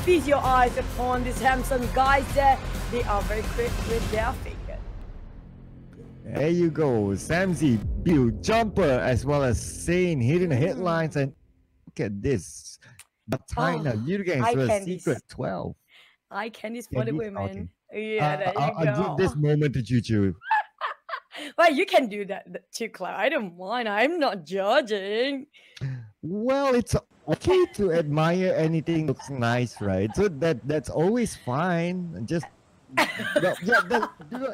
feast your eyes upon these handsome guys there. They are very quick with their finger. There you go. Samzy, Bill, Jumper, as well as Sane hitting the headlines. And look at this. But China, Oh, Yoodo eye versus candies. Secret 12. Eye candies for the Candies? Okay. women. Yeah, there you I'll give go. this moment to Choo. Well, you can do that too, Cloud. I don't mind. I'm not judging. Well, it's okay to admire anything looks nice, right? So that's always fine. Just well, yeah,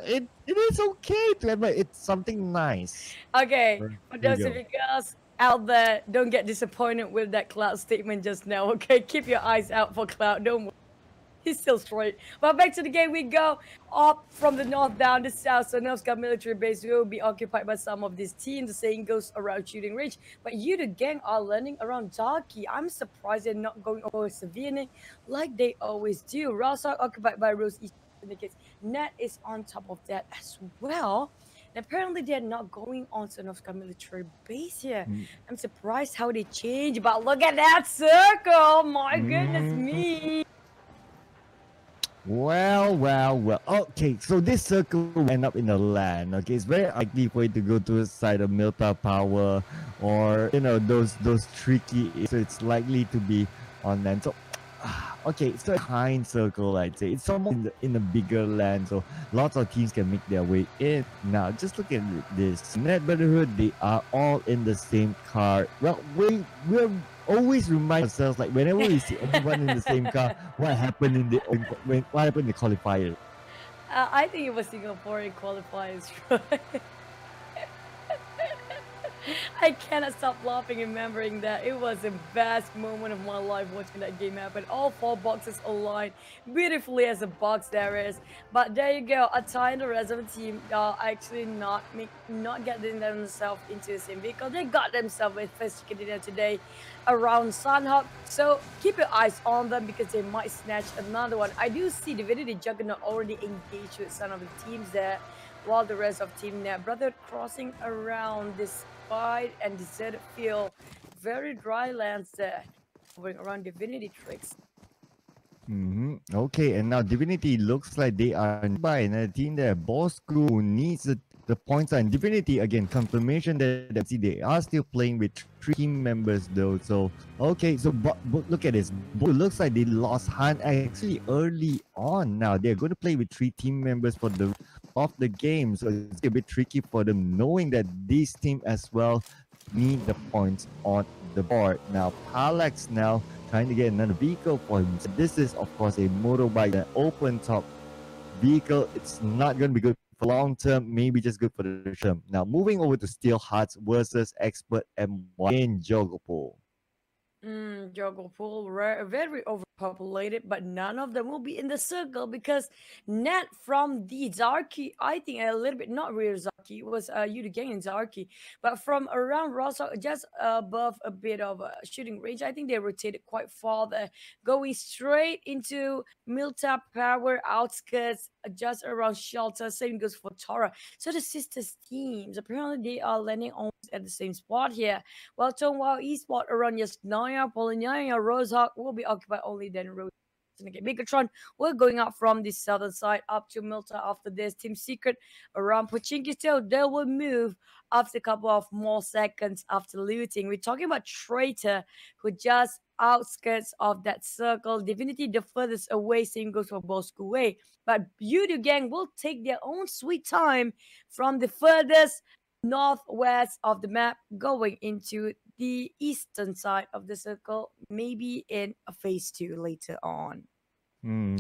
it is okay to admire. It's something nice. Okay, There for you those of go. you girls out there, don't get disappointed with that Cloud statement just now, okay? Keep your eyes out for Cloud. Don't worry. He's still straight. Well, back to the game we go. Up from the north down the south. So Novska military base will be occupied by some of these teams. The saying goes around shooting range. But you, the gang, are landing around Darky. I'm surprised they're not going over Savini like they always do. Rasa occupied by Rose East indicates Net is on top of that as well. And apparently they're not going on to Novska military base here. I'm surprised how they change. But look at that circle. My goodness me. Well. Okay, so this circle will end up in the land. Okay, it's very likely for it to go to the side of Milta Power or those tricky. So it's likely to be on land. So okay, it's a kind circle, I'd say. It's somewhat in a bigger land, so lots of teams can make their way in. Now, just look at this. Net Brotherhood, they are all in the same car. Well, we're always remind ourselves, like whenever we see everyone in the same car, what happened in the qualifier. I think it was Singaporean qualifiers, right? I cannot stop laughing remembering that. It was the best moment of my life watching that game happen. All four boxes aligned beautifully as a box there is. But there you go. Atai and the rest of the team are actually not getting themselves into the same vehicle. They got themselves with first chicken dinner today around Sunhawk. So keep your eyes on them because they might snatch another one. I do see Divinity Juggernaut already engaged with some of the teams there, while the rest of Team Net Brother crossing around this wide and deserted field. Very dry lands there. Moving around Divinity Tricks. Okay, and now Divinity looks like they are by another team there. Bosco needs the points, and Divinity again confirmation that they are still playing with 3 team members though. So okay, so but look at this. It looks like they lost Han actually early on. Now they're going to play with 3 team members for the of the game, so it's a bit tricky for them, knowing that this team as well need the points on the board. Now Palex now trying to get another vehicle for him. So this is of course a motorbike, an open top vehicle. It's not going to be good for long term, maybe just good for the term. Now moving over to Steel Hearts versus Expert M1 in Jogopo. Joggle very overpopulated, but none of them will be in the circle because Net from the Zarki, I think a little bit, not real Zarki, it was Yoodo Gang and Zarki, but from around Rosa, just above a bit of a shooting range, I think they rotated quite far there, going straight into Milta Power outskirts, just around Shelter. Same goes for Tora. So the sisters teams, apparently they are landing almost at the same spot here. While Tongwao Esport around Yasnaya, Polignaya, Rosehawk will be occupied only then Rose. Okay, Megatron, we're going out from the southern side up to Milta after this. Team Secret around Pochinki still, they will move after a couple of more seconds after looting. We're talking about Traitor, who just outskirts of that circle. Divinity the furthest away, same goes for Bosco Way. But Yoodo Gang will take their own sweet time from the furthest northwest of the map going into the eastern side of the circle, maybe in a phase 2 later on.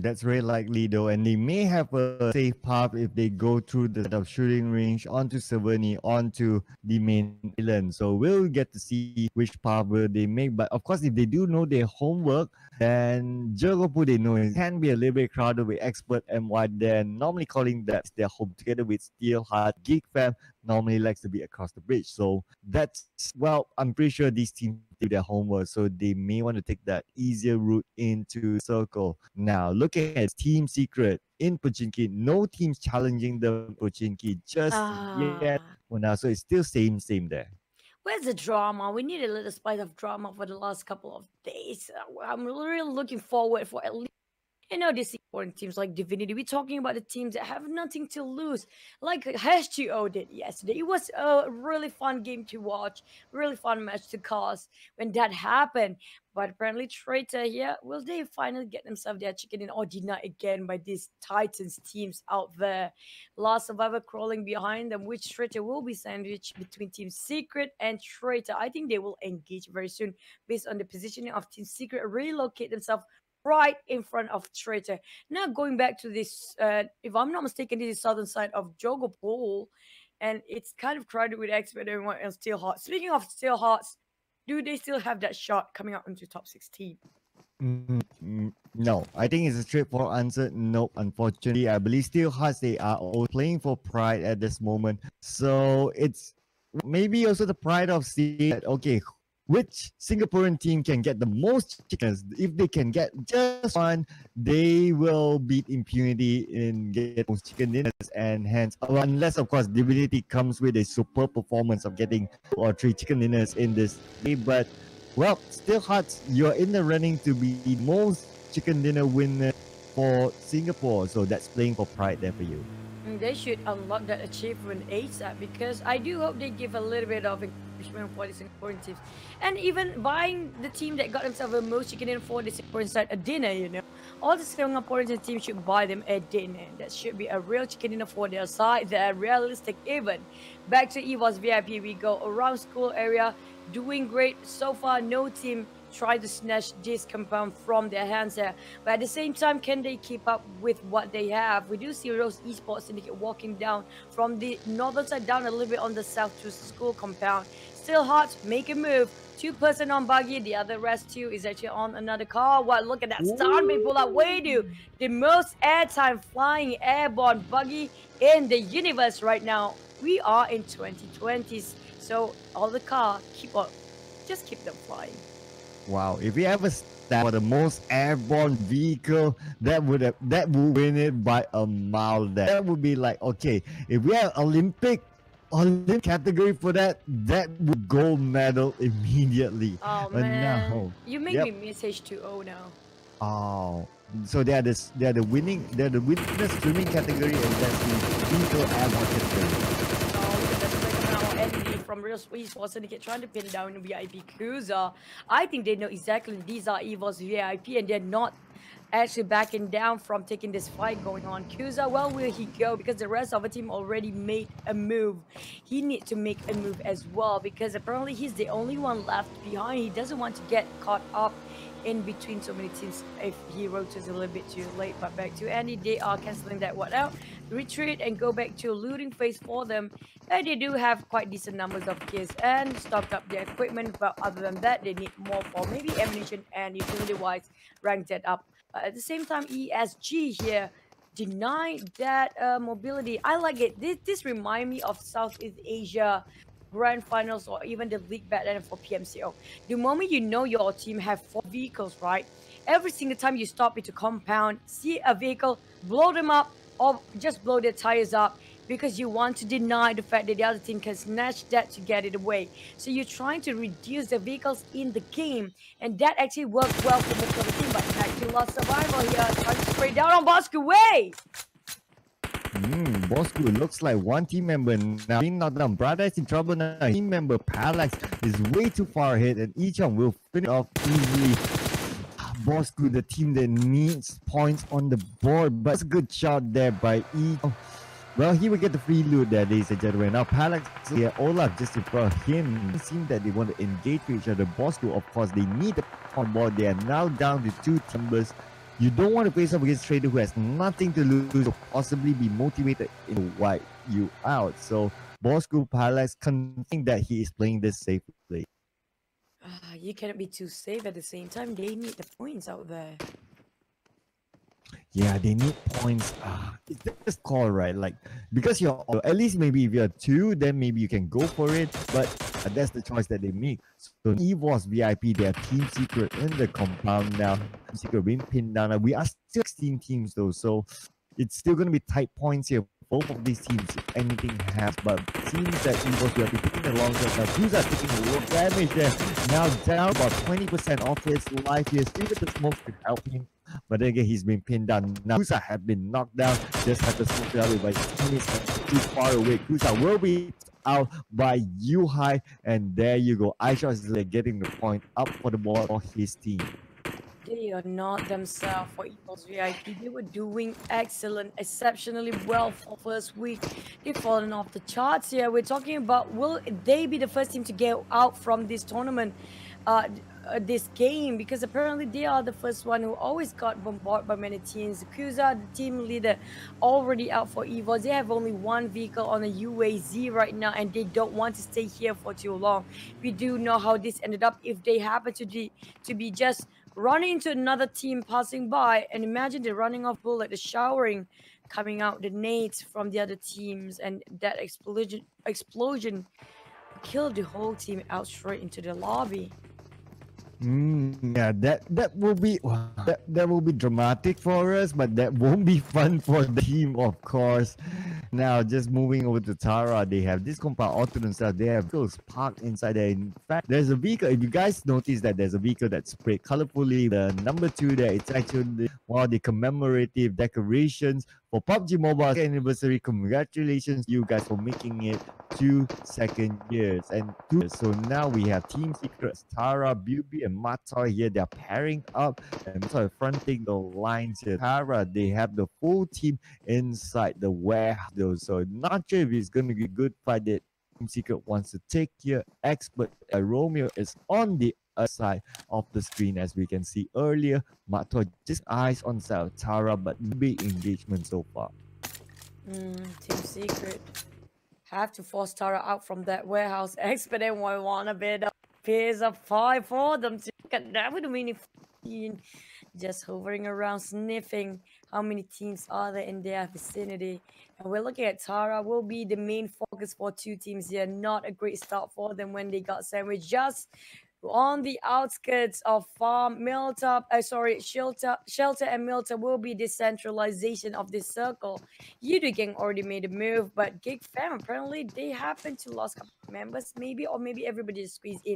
That's very likely though, and they may have a safe path if they go through the shooting range onto Savani, onto the main island. So we'll get to see which path will they make. But of course, if they do know their homework, then Jogopu, they know it can be a little bit crowded with Expert MY. Then normally calling that their home together with Steelheart. Geek Fam normally likes to be across the bridge. So that's, well, I'm pretty sure these teams do their homework, so they may want to take that easier route into circle. Now look at Team Secret in Pochinki. No teams challenging the Pochinki just yet for now, so it's still same there. Where's the drama? We need a little spice of drama for the last couple of days. I'm really looking forward for at least these important teams like Divinity. We're talking about the teams that have nothing to lose, like HGO did yesterday. It was a really fun game to watch, really fun match to cause when that happened. But apparently, Traitor here, will they finally get themselves their chicken in or denied again by these Titans teams out there? Last Survivor crawling behind them, which Traitor will be sandwiched between Team Secret and Traitor. I think they will engage very soon based on the positioning of Team Secret, relocate themselves right in front of Traitor. Now going back to this, if I'm not mistaken, this is southern side of Jogo Pool, and it's kind of crowded with expert and everyone else still hot. Speaking of still hots, do they still have that shot coming out into top 16? No, I think it's a straightforward answer. No, unfortunately, I believe Steel Hearts they are all playing for pride at this moment. So it's maybe also the pride of seeing that okay, which Singaporean team can get the most chickens. If they can get just one, they will beat impunity in getting most chicken dinners, and hence, unless of course Divinity comes with a super performance of getting 2 or 3 chicken dinners in this day, but. Well, still Hearts, you're in the running to be the most chicken dinner winner for Singapore. So that's playing for pride there for you. They should unlock that achievement ASAP because I do hope they give a little bit of encouragement for the Singaporean teams. And even buying the team that got themselves the most chicken dinner for the Singaporean side a dinner. All the Singaporean teams should buy them a dinner. That should be a real chicken dinner for their side. They're realistic even. Back to EVOS VIP, we go around school area. Doing great so far. No team tried to snatch this compound from their hands there, but at the same time, can they keep up with what they have? We do see Rose Esports Syndicate walking down from the northern side down a little bit on the south to school compound. Still hot, make a move. 2% on buggy, the other rest 2 is actually on another car. Wow, look at that start being pulled out. Yoodo, the most airtime flying airborne buggy in the universe right now. We are in 2020s. So all the car just keep them flying. Wow, if we ever stand for the most airborne vehicle, that would win it by a mile. That would be like, okay, if we have Olympic category for that, that would gold medal immediately. Oh but man, now, you make me miss H2O now. Oh, so they're the winners swimming category, and that's the vehicle airborne category. From Real Esports Syndicate trying to pin down VIP Cruiser. I think they know exactly these are EVO's VIP and they're not actually backing down from taking this fight going on. Kuza, well, will he go? Because the rest of the team already made a move. He needs to make a move as well because apparently he's the only one left behind. He doesn't want to get caught up in between so many teams if he rotates a little bit too late. But back to Andy, they are cancelling that one out. Retreat and go back to a looting phase for them. And they do have quite decent numbers of kills and stock up their equipment. But other than that, they need more for maybe ammunition and utility-wise rank that up. At the same time, ESG here denied that mobility. I like it. This reminds me of Southeast Asia Grand Finals or even the League back then for PMCO. The moment you know your team have 4 vehicles, right? Every single time you stop into compound, see a vehicle, blow them up or just blow their tires up because you want to deny the fact that the other team can snatch that to get it away. So you're trying to reduce the vehicles in the game, and that actually worked well for most of the team. But back to Lost Survival here, trying to spray down on Bosco Way. Bosco looks like one team member now being knocked down. Brother is in trouble now. Team member Parallax is way too far ahead, and each one will finish off easily. Bosco, the team that needs points on the board, but it's a good shot there by each. Well, he will get the free loot there, ladies and gentlemen. Now, Parallax, yeah, Olaf just in front of him. It seems that they want to engage with each other. Bosco, of course, they need the on board. They are now down to 2 team members. You don't want to face up against a trader who has nothing to lose or possibly be motivated to wipe you out. So, Bosco Parallax think that he is playing this safely. You cannot be too safe at the same time. They need the points out there. Yeah, they need points. It's just call, right? Like, because you're at least maybe if you're 2, then maybe you can go for it. But that's the choice that they make. So EVOS VIP, they are Team Secret in the compound now. Team Secret being pinned down. We are still 16 teams though, so it's still going to be tight points here both of these teams, if anything happens. But seems that Evo's will be taking the long shot. Now Kuza taking a little damage there. Now down about 20% of his life here. Even the smoke could help him. But then again, he's been pinned down. Now Kuza has been knocked down. Just have to smoke it out by his teammates too far away. Kuza will be out by Yuhai, and there you go. iShot is getting the point up for the ball for his team. They are not themselves for Evil's VIP. They were doing excellent, exceptionally well for first week. They've fallen off the charts here. We're talking about, will they be the first team to get out from this tournament, this game? Because apparently they are the first one who always got bombarded by many teams. Kuza, the team leader, already out for Evo. They have only one vehicle on a UAZ right now, and they don't want to stay here for too long. We do know how this ended up if they happen to be just running into another team passing by, and imagine they're running off bullet, the showering coming out, the nades from the other teams, and that explosion killed the whole team out straight into the lobby. Yeah, that will be that will be dramatic for us, but that won't be fun for the team, of course. Now, just moving over to Tara, they have this compound all to themselves. They have vehicles parked inside there. In fact, there's a vehicle. If you guys notice that there's a vehicle that's sprayed colorfully, the number 2 there, it's actually one of the commemorative decorations for PUBG Mobile anniversary. Congratulations, you guys, for making it 2 second years and 2 years. So now we have Team Secrets, Tara, Bubi, and Matar here. They're pairing up and fronting the lines here. Tara, they have the full team inside the warehouse. So not sure if it's going to be a good fight that Team Secret wants to take here. Expert Romeo is on the other side of the screen, as we can see earlier. Matar just eyes on side of Tara, but no big engagement so far. Team Secret have to force Tara out from that warehouse. Expert and want a bit of piece of pie for them to get that with a mini just hovering around, sniffing how many teams are there in their vicinity. And we're looking at Tara will be the main focus for 2 teams here. Not a great start for them when they got sandwiched just on the outskirts of farm. Shelter and Milta will be decentralization of this circle. Yoodo gang already made a move, but Gig Fam, apparently they happen to lost a couple of members, maybe, or maybe everybody just squeezed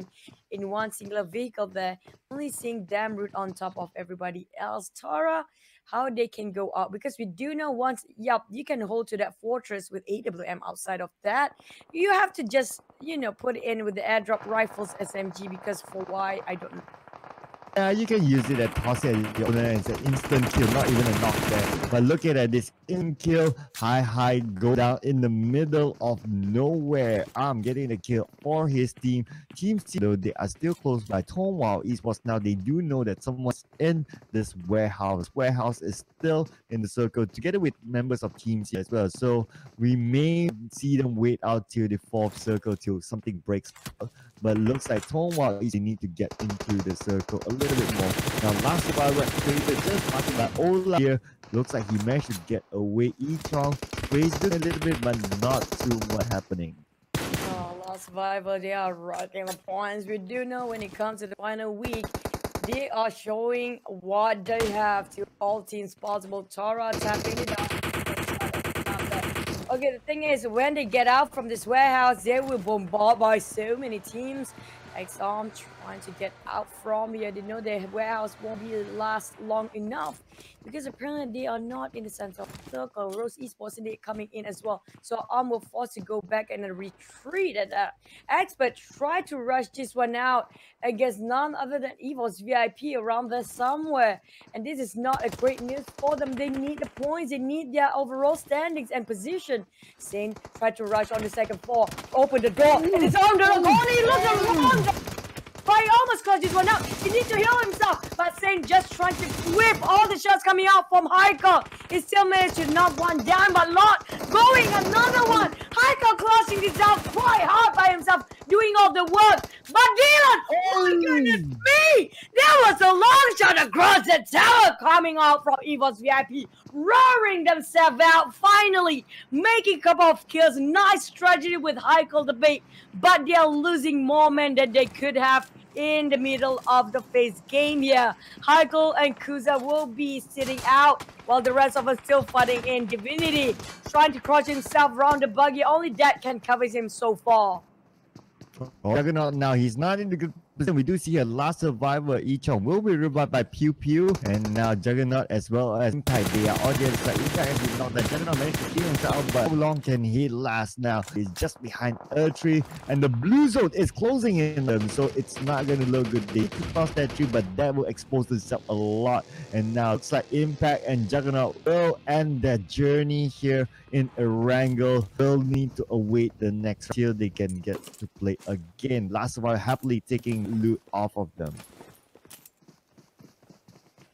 in one singular vehicle there. Only seeing Damn Root on top of everybody else. Tara, how they can go out, because we do know once, you can hold to that fortress with AWM. Outside of that, you have to just, put it in with the airdrop rifles SMG, because for why, I don't know. Yeah, you can use it at toss it at your opponent. It's an instant kill, not even a knockback. But look at this in kill, high, go down in the middle of nowhere. I'm getting the kill for his team. Team C, though, they are still close by Tonewall Esports. Now they do know that someone's in this warehouse. Warehouse is still in the circle together with members of Team C as well. So we may see them wait out till the 4th circle till something breaks. But looks like Tonewall is they need to get into the circle a little bit more. Now, last survivor created just passing by Ola here. Looks like he managed to get away. E-Chong raised it a little bit, but not too much happening. Last survivor, they are rocking the points. We do know when it comes to the final week, they are showing what they have to all teams possible. Tara tapping it out. Okay, the thing is, when they get out from this warehouse, they will bombard by so many teams. XARM trying to get out from here. They know their warehouse won't be last long enough, because apparently they are not in the center of the circle. Rose Esports, and they're coming in as well. So ARM will force to go back and retreat at that. Expert try to rush this one out against none other than Evil's VIP around there somewhere. And this is not a great news for them. They need the points. They need their overall standings and position. Saint tried to rush on the 2nd floor. Open the door. And it's on the corner. He looks around. But he almost closed this one out. He needs to heal himself. But Saint just trying to whip all the shots coming out from Haikal. He still managed to knock one down, but Lot going another one. Haikal closing this out quite hard by himself, doing all the work. But Dylan, oh my goodness me! There was a long shot across the tower coming out from Evo's VIP, roaring themselves out, finally making a couple of kills. Nice strategy with Haikal the bait, but they are losing more men than they could have. in the middle of the phase game here. Heiko and Kuza will be sitting out while the rest of us still fighting in. Divinity trying to crouch himself around the buggy. Only that can cover him so far. Juggernaut now, he's not in the good position. We do see a last survivor. Ichong will be revived by Pew Pew. And now Juggernaut as well as Impact, they are on the other side. Impact has been knocked down. Juggernaut managed to kill himself, but how long can he last now? He's just behind Earth Tree, and the blue zone is closing in them, so it's not going to look good. They could cross that tree, but that will expose themselves a lot. And now looks like Impact and Juggernaut will end their journey here in Erangel. They'll need to await the next till they can get to play again. Last of all, happily taking loot off of them.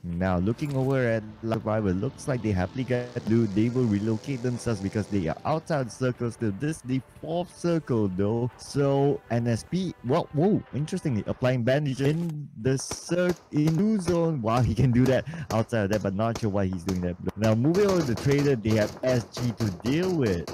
Now looking over at Survivor, looks like they happily get loot. They will relocate themselves because they are outside the circle still. This is the 4th circle though. So NSP, well, whoa, interestingly, applying bandage in the blue zone. Wow, he can do that outside of that, but not sure why he's doing that. Now moving over to the trader, they have SG to deal with.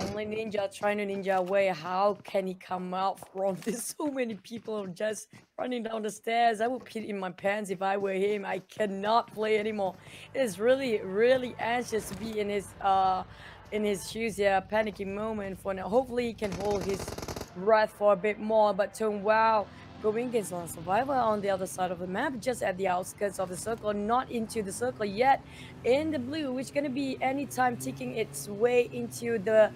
Only Ninja trying to ninja away. How can he come out from this? So many people just running down the stairs. I would pee in my pants if I were him. I cannot play anymore. It's really, really anxious to be in his shoes here. Panicking moment for now. Hopefully he can hold his breath for a bit more. But wow, going against a survivor on the other side of the map, just at the outskirts of the circle, not into the circle yet. In the blue, which is going to be anytime taking its way into the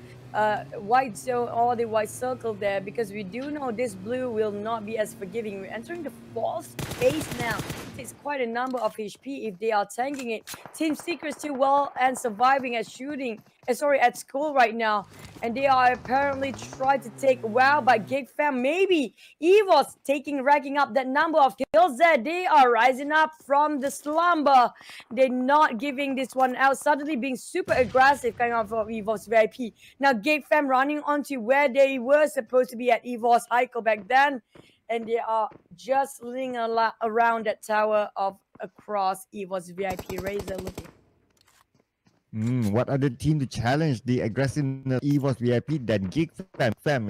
white zone or the white circle there, because we do know this blue will not be as forgiving. We're entering the 4th phase now. Takes quite a number of HP if they are tanking it. Team Secret's too well and surviving at shooting. At school right now, and they are apparently trying to take WoW by Gig Fam. Maybe Evo's racking up that number of kills there. They are rising up from the slumber. They're not giving this one out. Suddenly being super aggressive kind of Evo's VIP. Now Gig Fam running onto where they were supposed to be at Evo's Heiko back then, and they are just lingering around that tower of across Evo's VIP. Razor looking. What other team to challenge the aggressiveness of EVOS VIP? That Geek Fam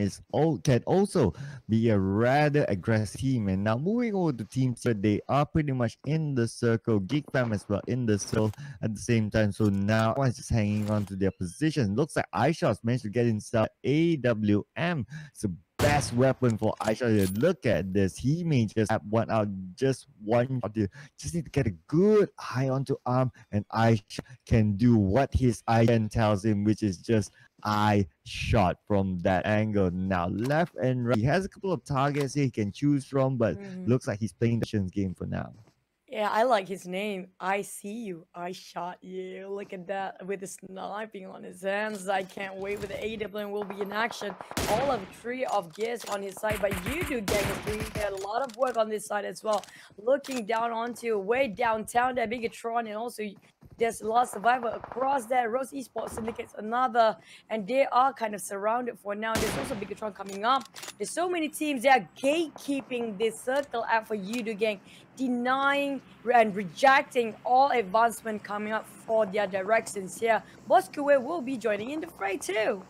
can also be a rather aggressive team. And now moving over to teams, so they are pretty much in the circle. Geek Fam as well in the circle at the same time. So now everyone's just hanging on to their position. Looks like iShot's managed to get himself AWM. So best weapon for iShot. Look at this. He may just have one out, just one shot. Just need to get a good eye onto arm, and iShot can do what his eye tells him, which is just eye shot from that angle. Now left and right, he has a couple of targets here he can choose from, but looks like he's playing the game for now. Yeah, I like his name. I see you. I shot you. Look at that with the sniping on his hands. I can't wait with the AWM will be in action. All of 3 of gears on his side, but Yoodo gang is doing a lot of work on this side as well. Looking down onto way downtown there, Bigatron, and also there's Last Survivor across there. Rose Esports syndicates another, and they are kind of surrounded for now. There's also Bigatron coming up. There's so many teams that are gatekeeping this circle out for Yoodo gang, denying and rejecting all advancement coming up for their directions here. Bosque will be joining in the fray too.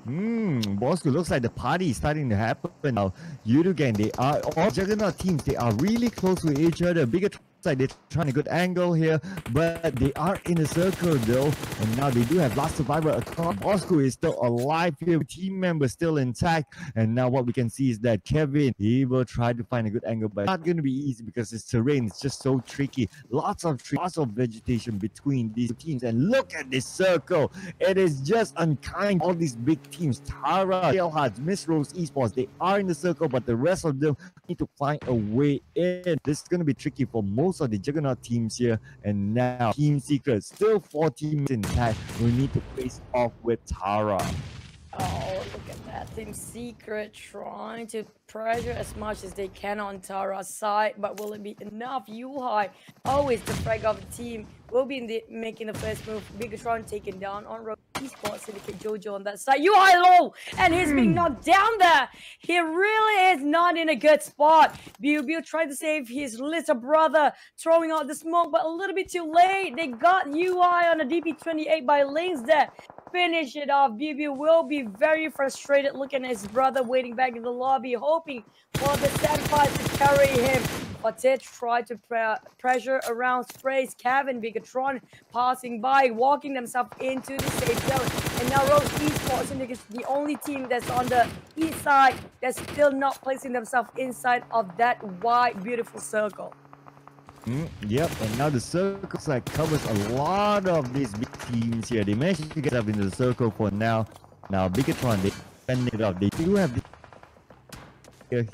Bosque, looks like the party is starting to happen now. Yoodo gang, they are all Juggernaut teams. They are really close to each other. Bigger side, they're trying a good angle here, but they are in a circle though. And now they do have Last Survivor across. Bosque is still alive here. Team members still intact. And now what we can see is that Kevin, he will try to find a good angle, but it's not going to be easy because this terrain is just so tricky. Lots of vegetation between these teams. And look at this circle. It is just unkind. All these big teams, Tara, Tailhearts, Miss Rose Esports, they are in the circle, but the rest of them need to find a way in. This is going to be tricky for most of the Juggernaut teams here. And now Team Secret, still 4 teams intact. We need to face off with Tara. Oh, look at that. Team Secret trying to pressure as much as they can on Tara's side, but will it be enough? Yuhai, always the frag of the team, will be making the first move. Bigatron taken down on Road Esports, Syndicate Jojo on that side. Yuhai low, and he's being knocked down there. He really is not in a good spot. Biu tried to save his little brother, throwing out the smoke, but a little bit too late. They got UI on a DP28 by Lynx there. finish it off. BB will be very frustrated looking at his brother waiting back in the lobby, hoping for the Sandpies to carry him. But Ted tried to pressure around sprays. Kevin, Bigatron passing by, walking themselves into the safe zone. And now Rose Esports is the only team that's on the east side that's still not placing themselves inside of that wide, beautiful circle. Yep, and now the circle like covers a lot of these big teams here. They managed to get up into the circle for now. Now Bigatron, they fend it up. They do have the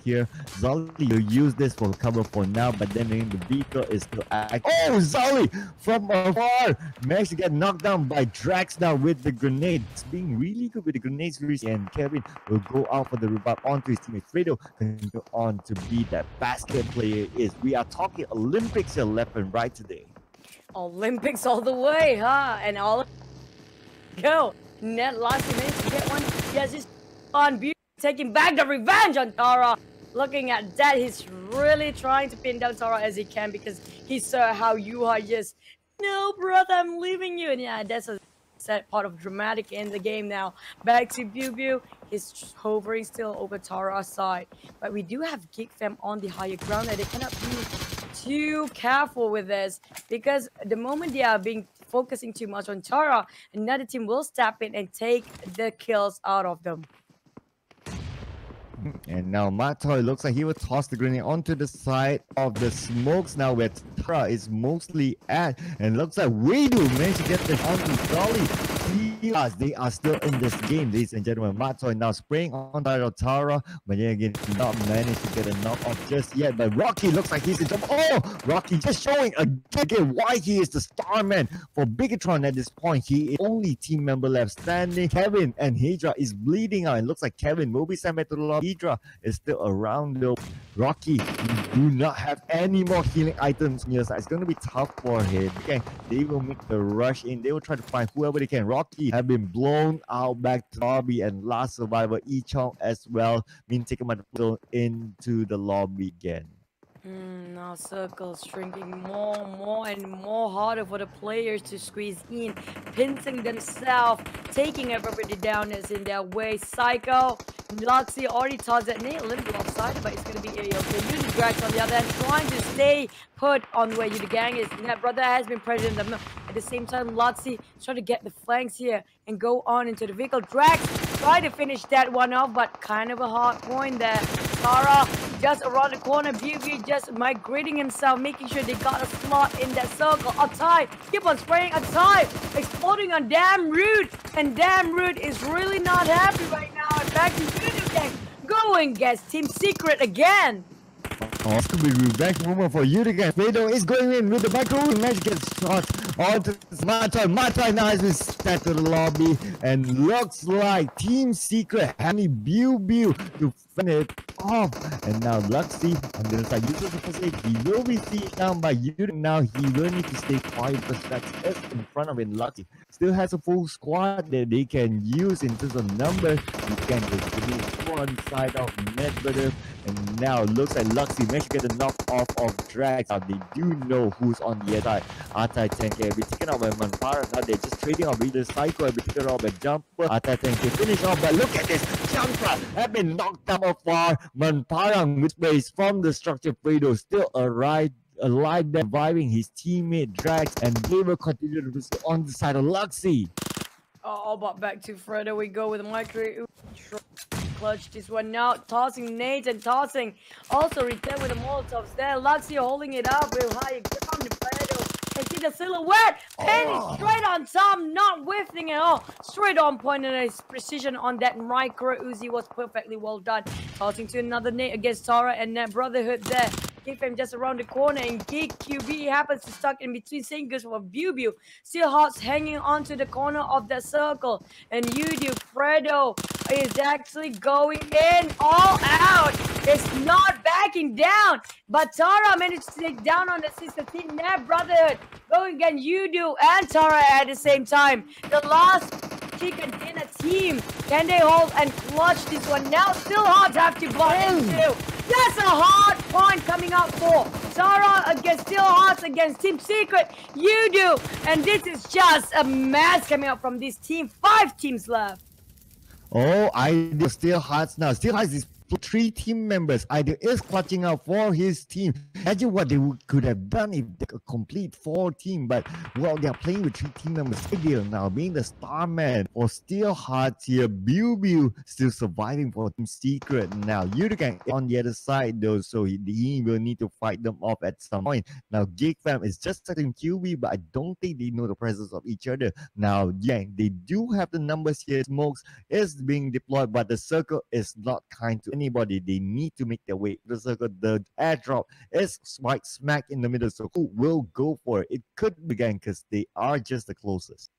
here. Zali will use this for cover for now, but then the vehicle is still active. Oh, Zali from afar managed to get knocked down by Drax now with the grenades. Being really good with the grenades, and Kevin will go out for the revive onto his teammate. Fredo can go on to be that basket player is. We are talking Olympics here left and right today. Olympics all the way, huh? And all go. Net last minute to get one. Yes, it's on beauty. Taking back the revenge on Tara. Looking at that, he's really trying to pin down Tara as he can because he saw how you are just, no, brother, I'm leaving you. And yeah, that's a set part of dramatic in the game now. Back to Bubu. He's hovering still over Tara's side. But we do have Geek Fam on the higher ground and they cannot be too careful with this because the moment they are focusing too much on Tara, another team will step in and take the kills out of them. And now Matoy looks like he will toss the grenade onto the side of the smokes now where Tara is mostly at. And looks like Yoodo managed to get this onto Dolly. They are still in this game, ladies and gentlemen. Matoy now spraying on Tara, but then again, not managed to get a knock off just yet. But Rocky looks like he's in trouble. Oh, Rocky just showing again why he is the star man for Bigatron at this point. He is only team member left standing. Kevin and Hydra is bleeding out. It looks like Kevin will be sent back to the lobby. Hydra is still around though. Rocky, you do not have any more healing items on your side. It's going to be tough for him. Okay, they will make the rush in. They will try to find whoever they can. Rocky have been blown out back to the lobby, and last survivor Ichong as well being taken by the portal into the lobby again. Now circles shrinking more and more harder for the players to squeeze in, pinching themselves, taking everybody down is in their way. Psycho, Luxy already tossed that nade, a little bit offside, but it's going to be A-OK. Yoodo Drax on the other end, trying to stay put on where Yoodo Gang is. That brother has been pressuring them. At the same time, Luxy trying to get the flanks here and go on into the vehicle. Drax try to finish that one off, but kind of a hard point there. Tara just around the corner, BB just migrating himself, making sure they got a slot in that circle. Atai, keep on spraying Atai, exploding on Damn Rude, and Damn Rude is really not happy right now. And back to Yoodo Gang, going against Team Secret again. Oh, it's going to be revenge moment for Yoodo Gang. Fredo is going in with the micro match, gets shot onto Matoy. Matoy now has been sent to the lobby, and looks like Team Secret having Biu to fend it off. And now Luxy on the other side uses the facade. He will be sieged down by Yoodo. Now he will need to stay quiet because Drax is in front of him. Luxy still has a full squad that they can use in terms of numbers. You can just give one side of Medvedev. And now looks like Luxy managed to get a knock off of Drax. Now they do know who's on the other side. Atai 10k will be taken out by Manpara. Now they're just trading off either Psycho will be taken out by Jumper. Atai 10k finish off, but look at this. Jumper have been knocked down afar. Manparang, which plays from the structure, Fredo still alive there, surviving his teammate Drax, and they will continue to do so on the side of Luxy. Oh, but back to Fredo we go with the micro. Clutch this one now, tossing nades and tossing. Also return with the Molotovs there. Luxy holding it up with high ground. Fredo and see the silhouette. Penny straight on top, not whiffing at all. Straight on point, and his precision on that micro Uzi was perfectly well done. Tossing to another nade against Tara and that Brotherhood there. Give him just around the corner, and Geek QB happens to stuck in between singles for Bubu. Still Hearts hanging onto the corner of the circle, and Yoodo Fredo is actually going in all out. It's not backing down, but Tara managed to take down on the sister team. That Brotherhood going against Yoodo and Tara at the same time. The last chicken dinner team, can they hold and clutch this one? Now still Hearts have to buy into. That's a hard point coming out for Zara against Steel Hearts against Team Secret, Yoodo. And this is just a mess coming up from this team. 5 teams left. Oh, Ideal Steel Hearts now. Steel Hearts is 3 team members. Ideal is clutching out for his team. Imagine what they could have done if they could complete 4 team. But, well, they are playing with 3 team members. Ideal now being the star man for Steel Hearts here. Biu still surviving for Team Secret now. Yoodo on the other side though, so he will need to fight them off at some point. Now, Gig Fam is just setting QB, but I don't think they know the presence of each other. Now, yeah, they do have the numbers here. Smokes is being deployed, but the circle is not kind to anybody. They need to make their way to the circle. The airdrop is right smack in the middle, so who will go for it? It could be Gank because they are just the closest.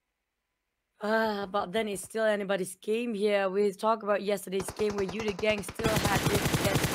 But then it's still anybody's game here. We talked about yesterday's game where Yoodo Gang still had this against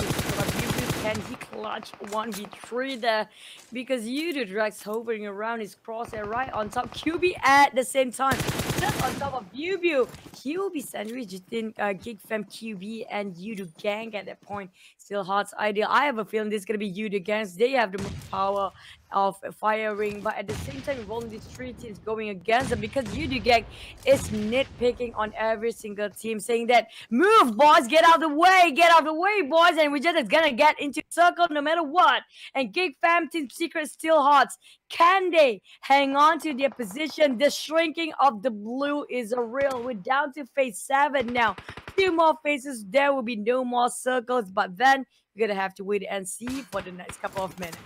can he clutch 1v3 there? Because Yoodo Drax hovering around his crosshair right on top. QB at the same time. Just on top of Biu. He will be sandwiched in Gig Fam QB and Yoodo Gang at that point. Still Hearts Ideal. I have a feeling this is going to be Yoodo Gangs. They have the most power of firing, but at the same time, we've only these 3 teams going against them because Yoodo Gang is nitpicking on every single team, saying that move, boys, get out of the way, boys, and we're just gonna get into circle no matter what. And Gig Fam Team Secret Steel Hearts, can they hang on to their position? The shrinking of the blue is a real. We're down to phase 7 now. Few more phases, there will be no more circles, but then you're gonna have to wait and see for the next couple of minutes.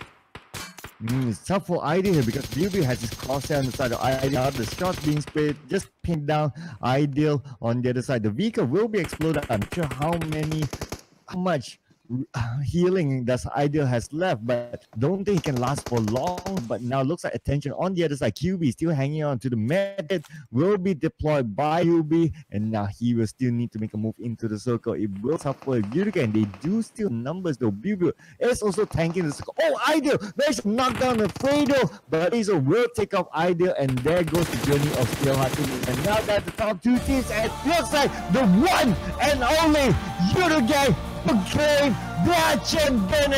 It's tough for Ideal here because Biu has his crosshair on the side of Ideal. The shots being sprayed, just pinned down Ideal on the other side. The vehicle will be exploded. I'm not sure how much healing does Ideal has left, but don't think he can last for long. But now looks like attention on the other side. QB still hanging on to the med, will be deployed by QB, and now he will still need to make a move into the circle. It will suffer Yoodo, and they do steal numbers though. Biu is also tanking the circle. Oh, Ideal managed to knock down the Fredo, but Azo will take off Ideal, and there goes the journey of Steel Hearts. And now that's the top 2 teams, and it looks like the one and only Yoodo Gang became the champion.